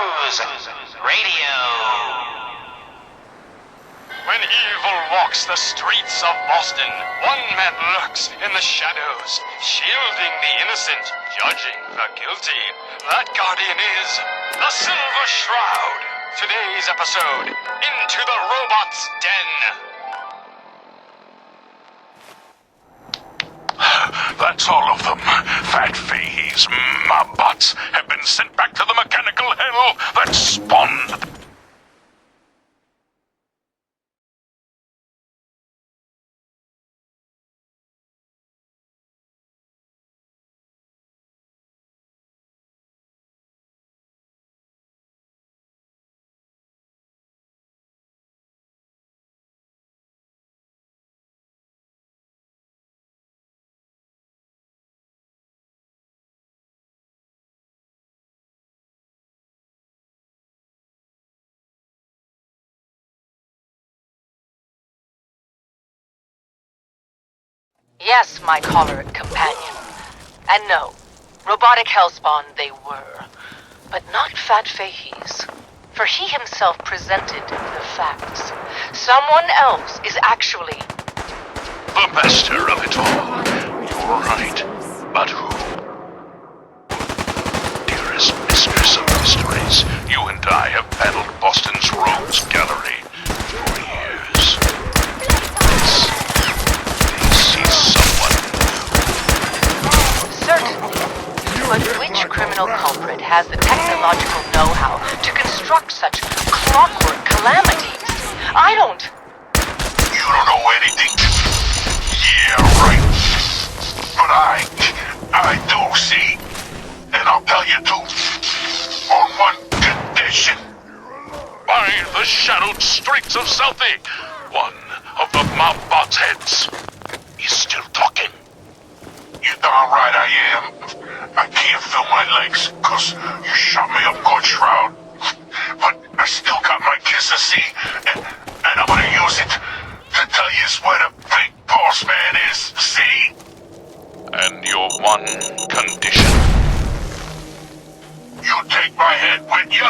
News Radio. When evil walks the streets of Boston, one man lurks in the shadows, shielding the innocent, judging the guilty. That guardian is the Silver Shroud. Today's episode, Into the Robot's Den. That's all of them. Fat Fahey's Mobbots have been sent back to the mechanical hell that spawned. Yes, my choleric companion. And no, robotic hellspawn they were. But not Fat Fahey's. For he himself presented the facts. Someone else is actually... The master of it all. You're right. But who? Dearest mistress of mysteries, you and I have battled Boston's Rogues Gallery for years. This is someone new. Certainly. But which criminal culprit has the technological know-how to construct such clockwork calamities? I don't... You don't know anything? Yeah, right. But I do, see? And I'll tell you too. On one condition. By the shadowed streets of Southie, one of the Mobbots' heads is still talking. You're darn right I am. I can't feel my legs, 'cause you shot me up good, Shroud. But I still got my kiss to see, and I'm gonna use it to tell you where the big boss man is, see? And your one condition? You take my head with you,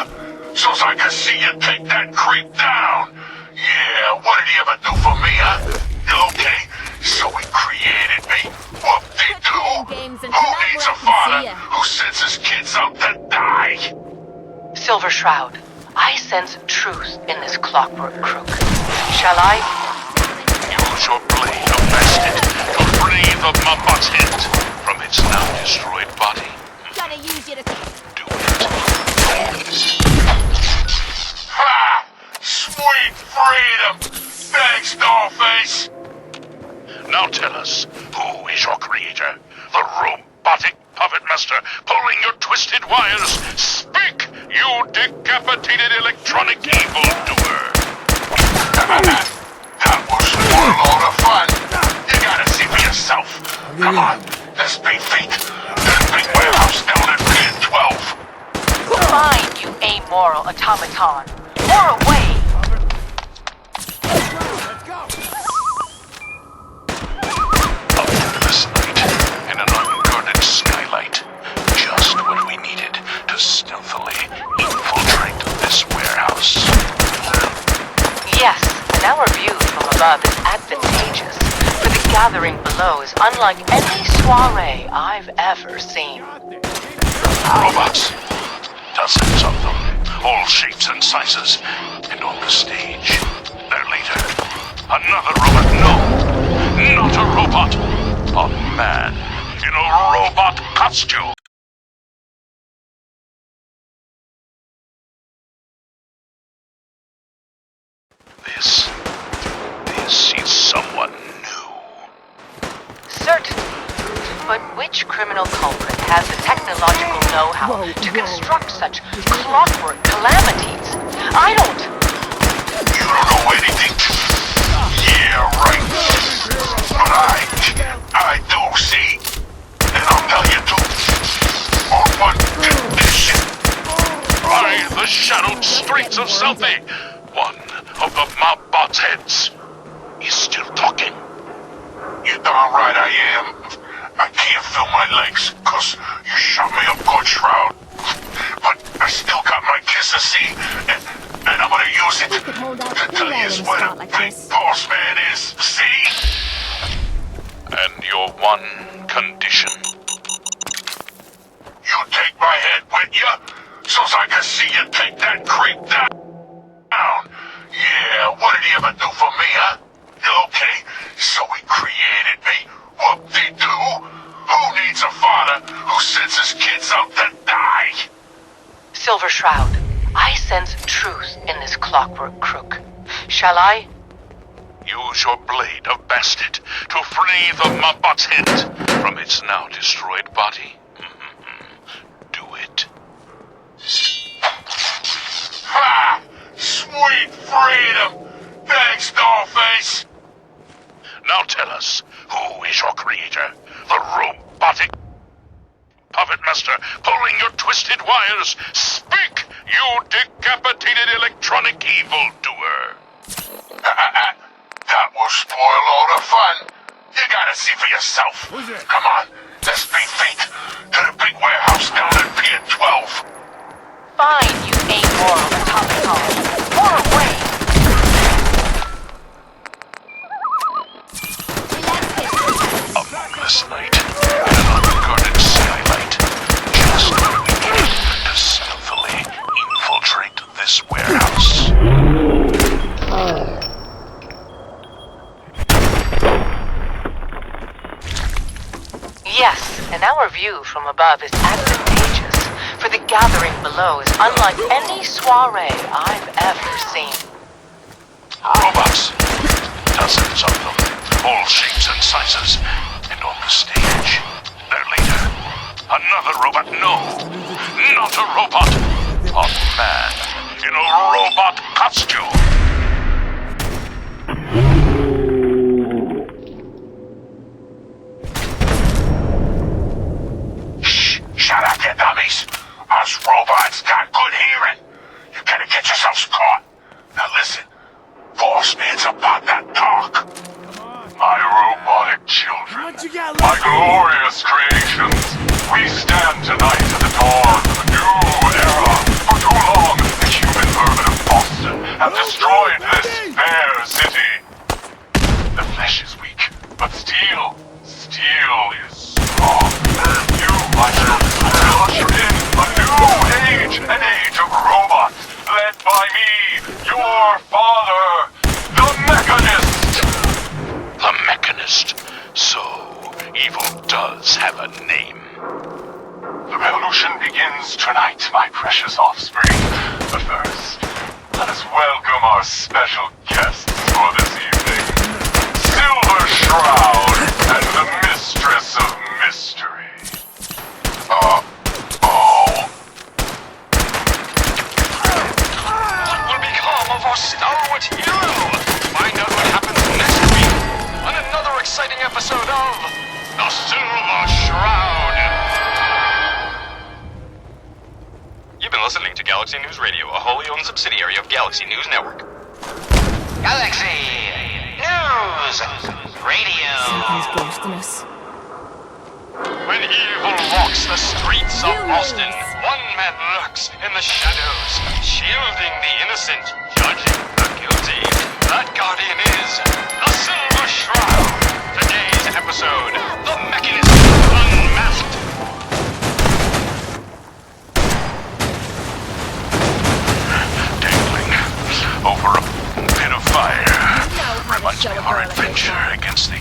so's I can see you take that creep down. Yeah, what did he ever do for me, huh? Okay, so he created me. Whoop-de-doo. Who needs a father who sends his kids out to die? Silver Shroud, I sense truth in this clockwork crook. Shall I? Use your blade of Bastet to free the Mobbot's head from its now destroyed body. Gotta use you to... Do it. Ha! Sweet freedom! Thanks, Dollface! Now tell us, who is your creator? The robotic puppet master pulling your twisted wires? Speak, you decapitated electronic evildoer! That was one load of fun. You gotta see for yourself. Come on, there's big feet. There's big warehouse down at P12. Fine, you amoral automaton. Or away! This night, in an unguarded skylight, just what we needed to stealthily infiltrate this warehouse. Yes, and our view from above is advantageous, for the gathering below is unlike any soiree I've ever seen. Robots. Dozens of them, all shapes and sizes. And on the stage, their leader. Another robot, no! Not a robot! A man in a robot costume! This is someone new. Certainly. But which criminal culprit has the technological know-how to construct such clockwork calamities? I don't... You don't know anything? Yeah, right. But I do, see? And I'll tell you too. On one condition. By the shadowed streets of Southie, one of the Mobbot's heads is still talking. You're darn right I am. I can't feel my legs, 'cause you shot me up good, Shroud. but I still got my kiss of C, and I'm gonna use it could hold out to tell anywhere you in a what spot a like big this. boss man is, see? And your one condition. You take my head with you, so's I can see you take that creep down. Yeah, what did he ever do for me, huh? Okay, so he created me. Whoop-de-doo. Who needs a father who sends his kids out to die? Silver Shroud, I sense truth in this clockwork crook. Shall I? Use your blade of bastard to free the Mabot's head from its now destroyed body. Do it. Ha! Sweet freedom! Thanks, Dollface! Now tell us, who is your creator? The robotic puppet master pulling your twisted wires? Speak, you decapitated electronic evildoer! That will spoil all the fun. You gotta see for yourself. Come on, let's beat feet to the big warehouse down at Pier 12. Fine, you amoral automaton. More away! A moonless night and an unguarded skylight. Just what we need to stealthily infiltrate this warehouse. Yes, and our view from above is advantageous, for the gathering below is unlike any soiree I've ever seen. Robots. Dozens of them. All shapes and sizes. And on the stage, their leader. Another robot. No. Not a robot. A man in a robot costume. Shh! Shut up, you dummies! Us robots got good hearing. You gotta get yourselves caught. Now listen, Boss Man's about to talk. My robotic children, my glorious creations, we stand tonight at the dawn of a new era. For too long, the human vermin of Boston have destroyed this fair city. The flesh is weak, but steel is strong. You, my children, will usher in a new age, an age of robots, led by me, your father, the Mechanist. The Mechanist. So, evil does have a name. The revolution begins tonight, my precious offspring. But first, let us welcome our special guests for this evening. Silver Shroud and the Mistress of Mystery. What will become of our stalwart hero? Find out what happens next week on another exciting episode of The Silver Shroud. You've been listening to Galaxy News Radio, a wholly owned subsidiary of Galaxy News Network. Galaxy News Radio. Something's ghosting us. When evil walks the streets of Boston, one man lurks in the shadows, shielding the innocent, judging the guilty. That guardian is the Silver Shroud. Today's episode, The Mechanist Unmasked. Dangling over a pit of fire. Reminds me of our adventure against the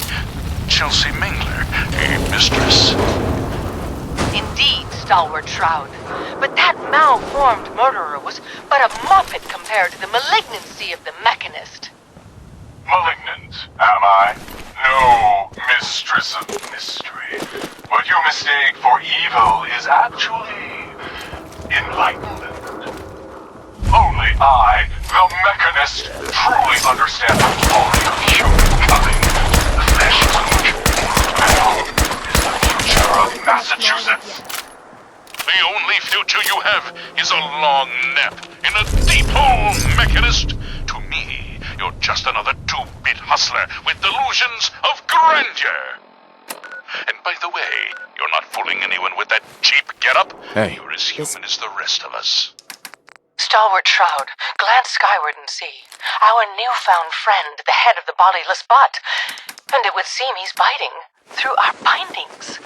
Chelsea Mingler, a mistress. Indeed, Stalwart Shroud. But that malformed murderer was but a muppet compared to the malignancy of the Mechanist. Malignant, am I? No, Mistress of Mystery. What you mistake for evil is actually enlightenment. Only I, the Mechanist, truly understand the folly of humankind. The flesh is good. Hell is the future of Massachusetts. The only future you have is a long nap in a deep hole, Mechanist. To me, you're just another two-bit hustler with delusions of grandeur. And by the way, you're not fooling anyone with that cheap getup. Hey. You're as human as the rest of us. Stalwart Shroud, glance skyward and see. Our newfound friend, the head of the bodiless butt. And it would seem he's biting through our bindings.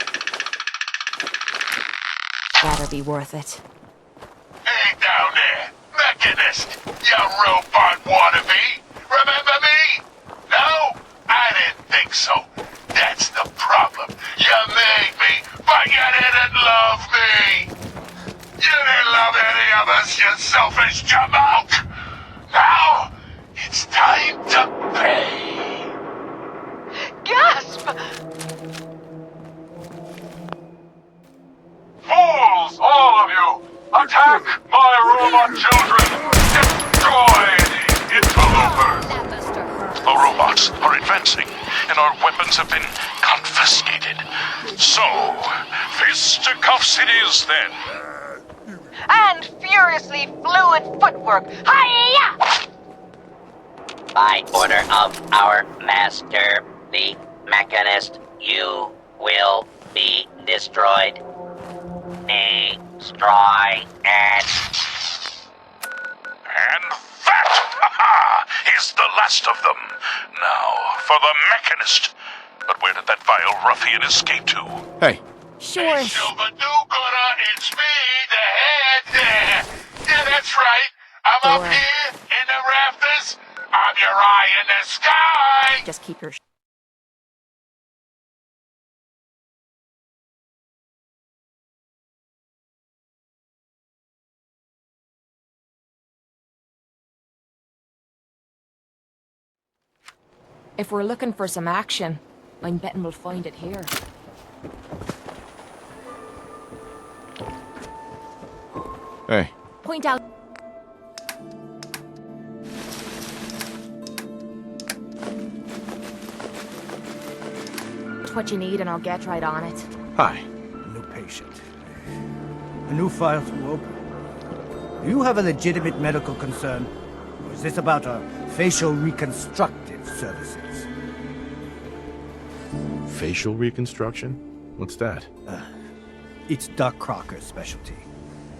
Better be worth it. Hey down there, Mechanist, you robot wannabe. Remember me? No? I didn't think so. That's the problem. You made me, but you didn't love me. You didn't love any of us, you selfish jamoke. Now, it's time to pay. Gasp! Fools, all of you! Attack my robot children! Destroy the interlopers! The robots are advancing, and our weapons have been confiscated. So, fisticuffs it is then. And furiously fluid footwork. Hiya! By order of our master, the Mechanist, you will be destroyed. Destroy it. And that, is the last of them. Now, for the Mechanist. But where did that vile ruffian escape to? Hey, Sure. Silver do-gooder, it's me, the head. Yeah, that's right. I'm up Sure. here in the rafters. I'm your eye in the sky. Just keep your If we're looking for some action, I'm betting we'll find it here. hey. Point out. What you need and I'll get right on it. Hi. A new patient. A new file to open. Do you have a legitimate medical concern? Or is this about our facial reconstructive services? Facial reconstruction? What's that? It's Doc Crocker's specialty.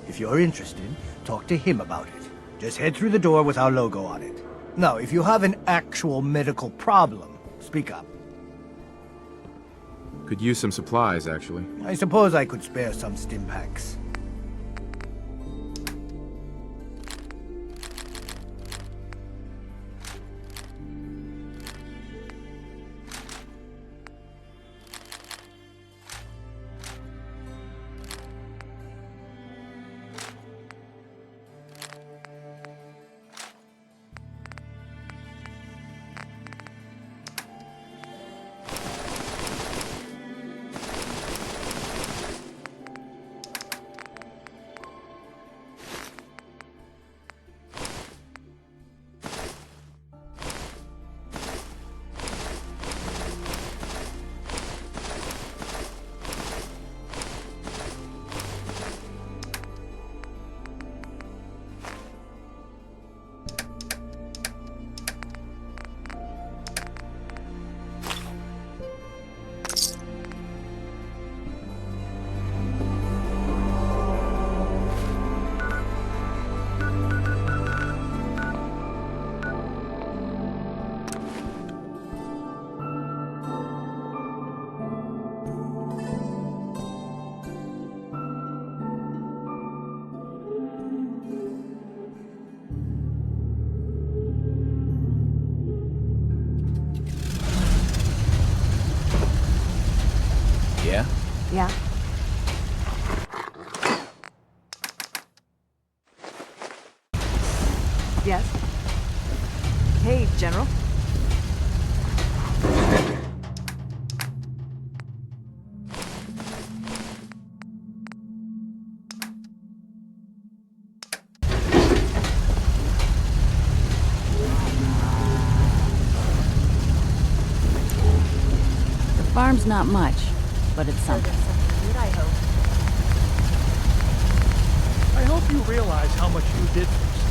If you're interested, talk to him about it. Just head through the door with our logo on it. Now, if you have an actual medical problem, speak up. Could use some supplies, actually. I suppose I could spare some stim packs. Yeah? Yeah. Yes. Hey, General. The farm's not much, but it's something. I hope you realize how much you did for us.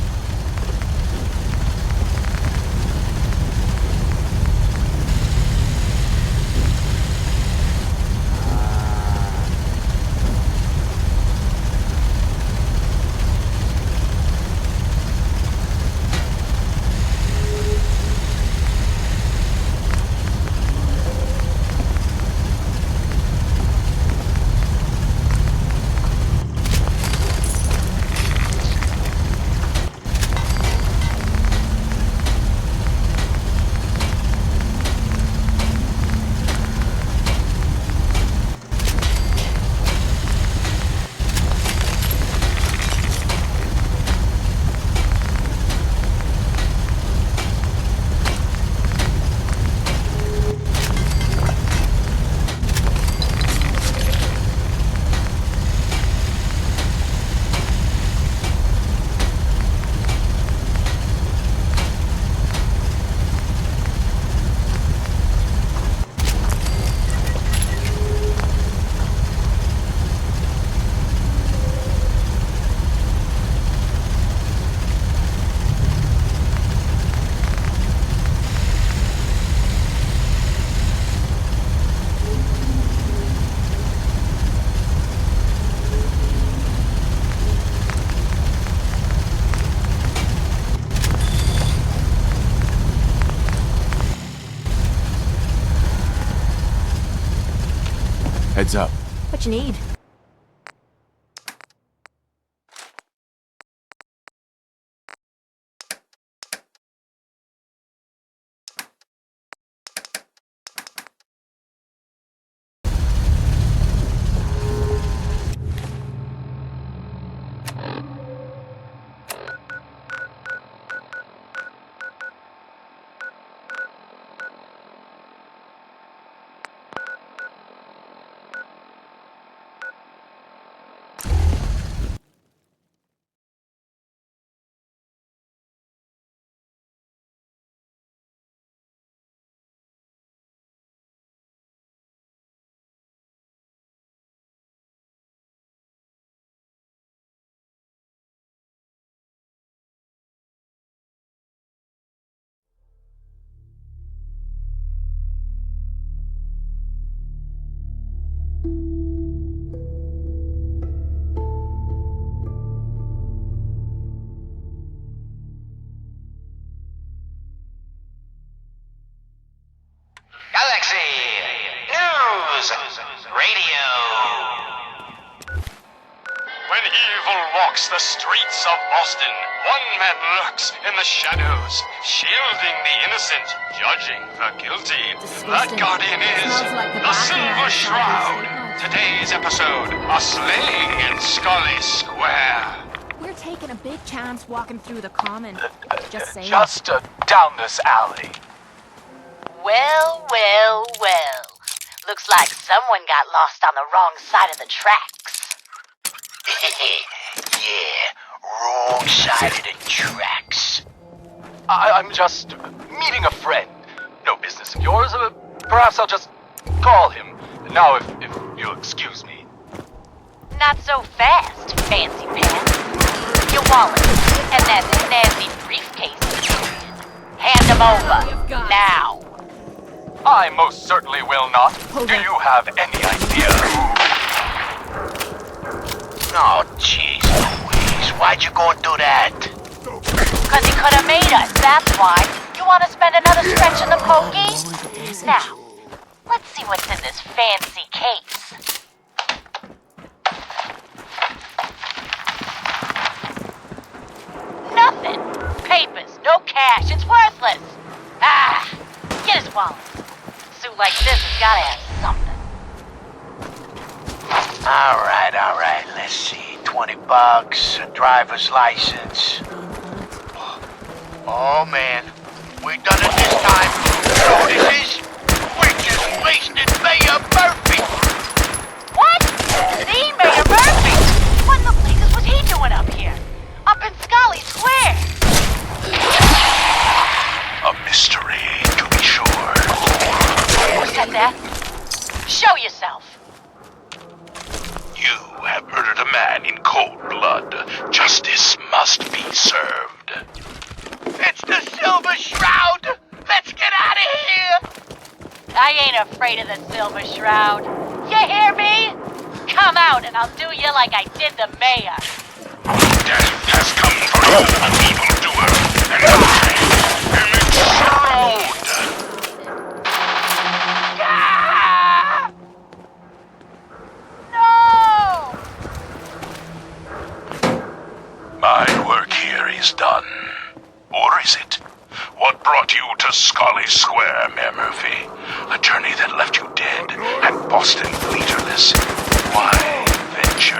Heads up. What you need? Galaxy News Radio. When evil walks the streets of Boston, one man lurks in the shadows, shielding the innocent, judging the guilty. That Disgusting. guardian is Smells like the the bathroom Silver outside Shroud. the Today's episode, a slaying in Scully Square. We're taking a big chance walking through the common. Just saying. Just down this alley. Well, well, well. Looks like someone got lost on the wrong side of the tracks. Yeah, wrong side of the tracks. I'm just meeting a friend. No business of yours. Perhaps I'll just call him. Now, if you'll excuse me. Not so fast, fancy pants. Your wallet and that nasty briefcase. Hand them over, now. I most certainly will not. Do you have any idea? Oh, jeez Louise, why'd you go and do that? Cause he could have made us, that's why. You wanna spend another stretch in the pokey? Now, let's see what's in this fancy case. Nothing. Papers, no cash, it's worthless. Ah, get his wallet. A suit like this has gotta have something. All right, let's see. $20, a driver's license. Oh, man. We done it this time. You know what this is? We just wasted Mayor Murphy. What? The Mayor Murphy? What in the blazes was he doing up here? Up in Scully Square? A mystery, to be sure. Who said that? Show yourself. You have murdered a man in cold blood. Justice must be served. It's the Silver Shroud. Let's get out of here. I ain't afraid of the Silver Shroud. You hear me? Come out and I'll do you like I did the mayor. Death has come for you, an evildoer, and I am its shroud. Ah! No! My work here is done. Or is it? What brought you to Scully Square, Mayor Murphy? A journey that left you dead and Boston leaderless. Why venture?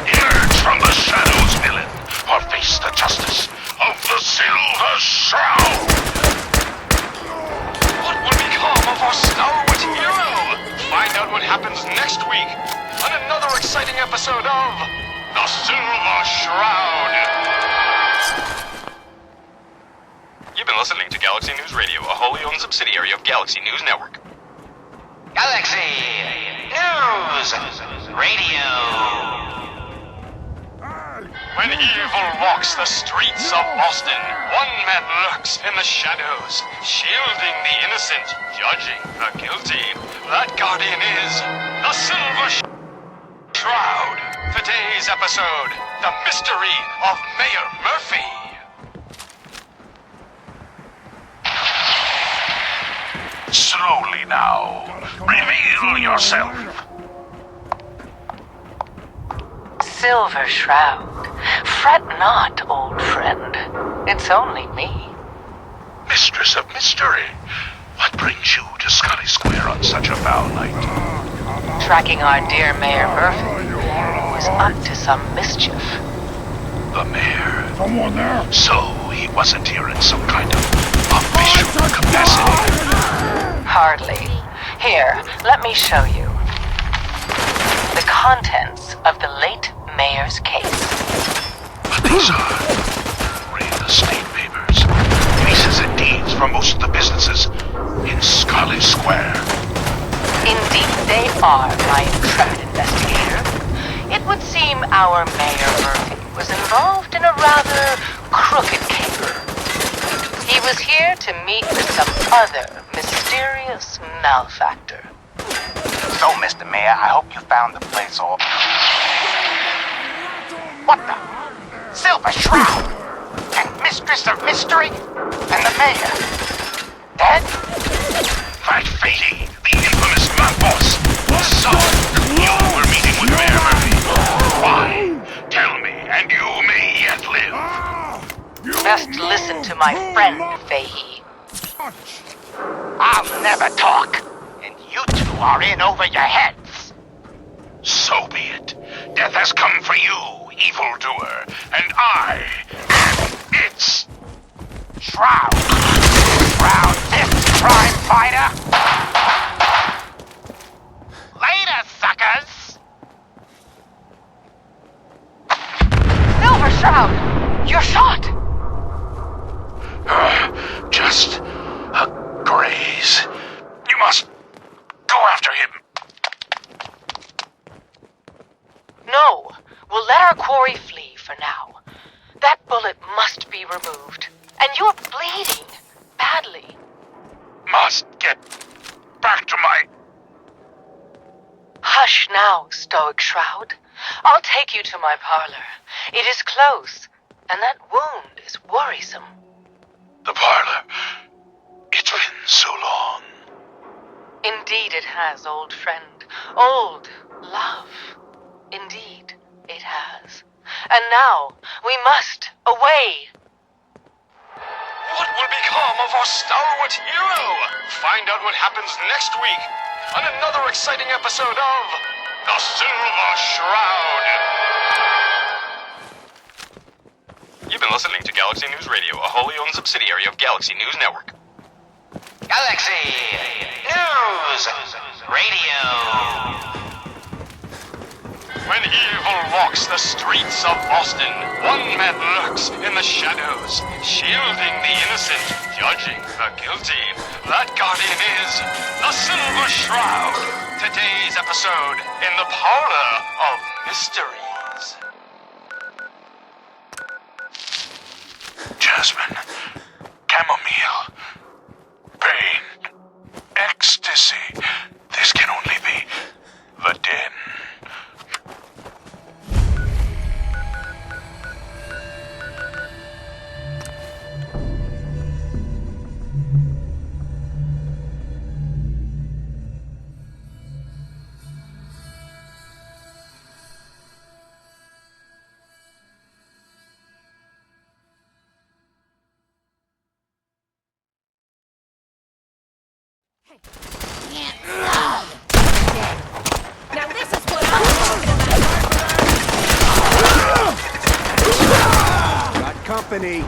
Emerge from the shadows, villain, or face the justice of the Silver Shroud! What will become of our stalwart hero? Find out what happens next week on another exciting episode of The Silver Shroud. You've been listening to Galaxy News Radio, a wholly owned subsidiary of Galaxy News Network. Galaxy News Radio. When evil walks the streets of Boston, one man lurks in the shadows, shielding the innocent, judging the guilty. That guardian is the Silver Shroud. Today's episode, the mystery of Mayor Murphy. Slow slowly now. Reveal yourself. Silver Shroud. Fret not, old friend. It's only me. Mistress of Mystery, what brings you to Scully Square on such a foul night? Tracking our dear Mayor Murphy, who was up to some mischief. The mayor? Someone there? So he wasn't here in some kind of official capacity? Hardly. Here, let me show you. The contents of the late mayor's case. But these are real estate papers. Leases and deeds for most of the businesses in Scully Square. Indeed they are, my intrepid investigator. It would seem our Mayor Murphy was involved in a rather crooked case. He was here to meet with some other mysterious malefactor. So, Mr. Mayor, I hope you found the place all... What the? Silver Shroud! And Mistress of Mystery? And the Mayor? Dead? Fat Fady, the infamous mob boss. So, you were meeting with Mayor Murphy. Why? Tell me, and you may yet live. Best listen to my friend, Fahey. I'll never talk. And you two are in over your heads. So be it. Death has come for you, evildoer, and I am its Shroud. Shroud this crime fighter. Later, suckers. Silver Shroud! You're shot! just a graze. You must go after him. No, we'll let our quarry flee for now. That bullet must be removed. And you're bleeding badly. Must get back to my... Hush now, Stoic Shroud. I'll take you to my parlor. It is close, and that wound is worrisome. The parlor. It's been so long. Indeed it has, old friend. Old love. Indeed it has. And now, we must away. What will become of our stalwart hero? Find out what happens next week on another exciting episode of The Silver Shroud. You've been listening to Galaxy News Radio, a wholly owned subsidiary of Galaxy News Network. Galaxy News Radio. When evil walks the streets of Boston, one man lurks in the shadows, shielding the innocent, judging the guilty. That guardian is the Silver Shroud. Today's episode in the Parlor of Mysteries. Jasmine, chamomile, pain, ecstasy. This can only be the den. Now this is what I'm talking about. Got company.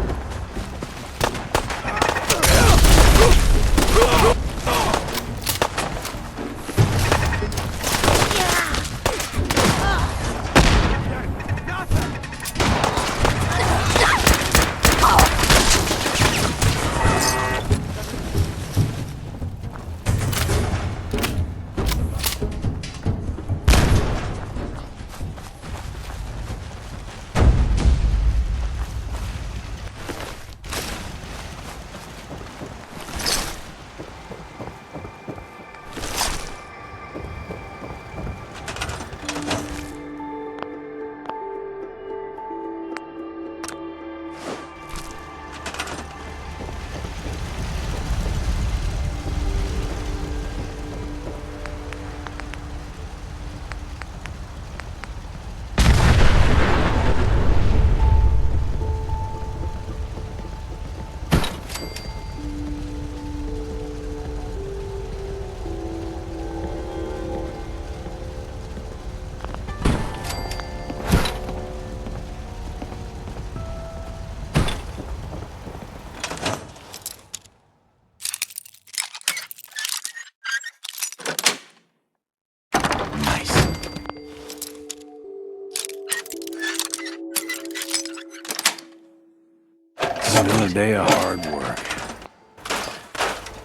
Another day of hard work.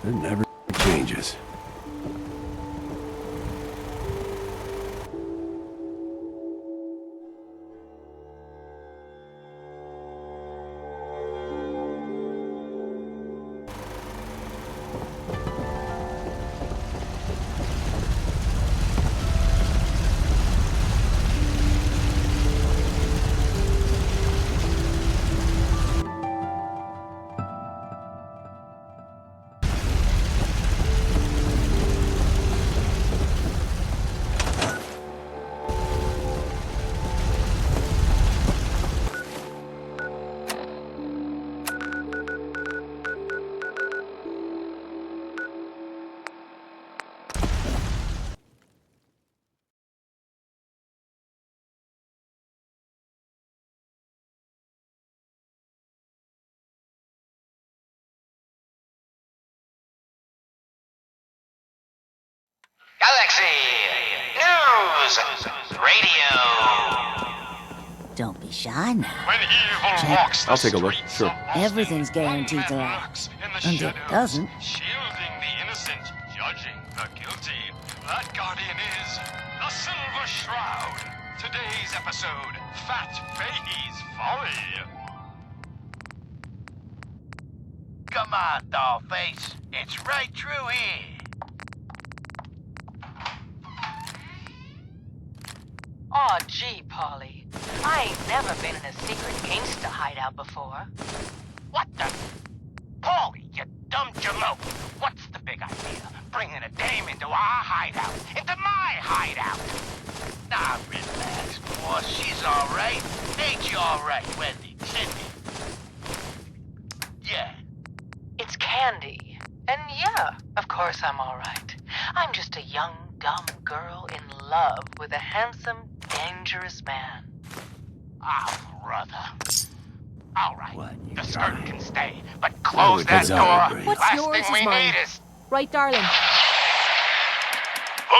It never changes. Galaxy News Radio. Don't be shy now. When evil walks the I'll take a look, streets sure. of Boston, Everything's guaranteed one to man last. lurks in the Until it shadows, doesn't. shielding the innocent, judging the guilty. That guardian is the Silver Shroud. Today's episode, Fat Fahey's Folly. Come on, Dollface. It's right through here. Aw, gee, Polly. I ain't never been in a secret gangsta hideout before. What the? Paulie, you dumb jamoke. What's the big idea? Bringing a dame into our hideout. Into my hideout. Nah, relax, boss. She's all right. Ain't you all right, Wendy? Cindy? Yeah. It's Candy. And yeah, of course I'm all right. I'm just a young, dumb girl in love with a handsome, dangerous man. Ah, brother. All right. What, The skirt can stay, but close would that desire door. What's Last yours thing is we mine. need is... Right, darling? The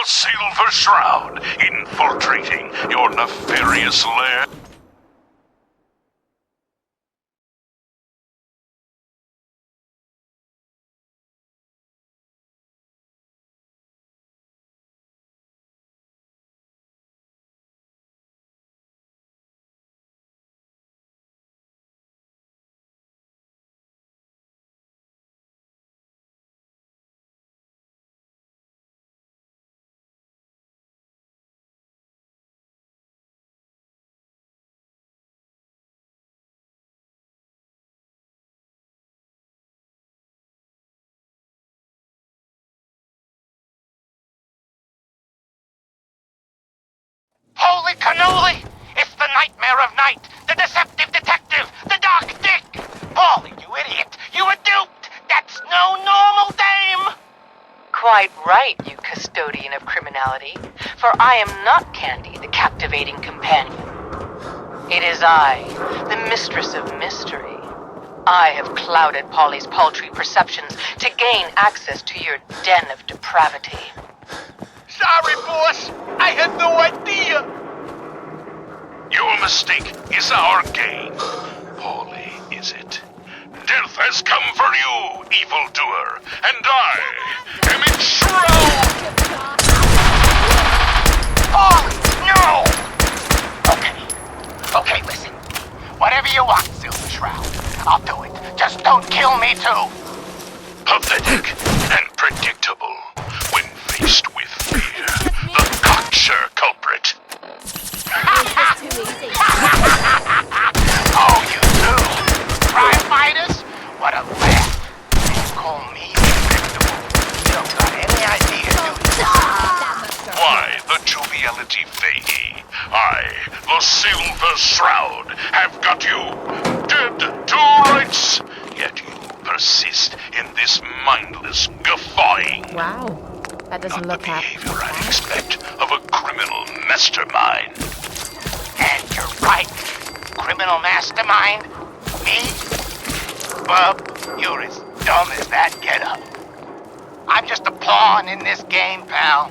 Silver Shroud, infiltrating your nefarious lair. Holy cannoli! It's the nightmare of night! The deceptive detective! The dark dick! Paulie, you idiot! You were duped! That's no normal dame! Quite right, you custodian of criminality. For I am not Candy, the captivating companion. It is I, the mistress of mystery. I have clouded Polly's paltry perceptions to gain access to your den of depravity. Sorry, boss! I had no idea! Your mistake is our gain. Polly, is it? Death has come for you, evildoer, and I am enshrouded! Paulie, no! Okay, listen. Whatever you want, Silver Shroud. I'll do it. Just don't kill me, too. Pathetic and predictable when faced with fear. The cocksure culprit. Oh, you do? Crime fighters? What a laugh. You call me predictable. You don't got any idea, do you? Why, the joviality Fahey. I, the Silver Shroud, have got you dead to rights. Yet you persist in this mindless guffawing. Wow. That doesn't Not look the happy. behavior I'd expect of a criminal mastermind. And you're right. Criminal mastermind? Me? Bub, you're as dumb as that getup. I'm just a pawn in this game, pal.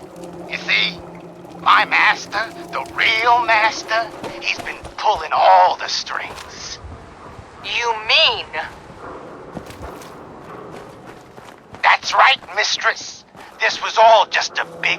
You see, my master, the real master, he's been pulling all the strings. You mean That's right, mistress. This was all just a big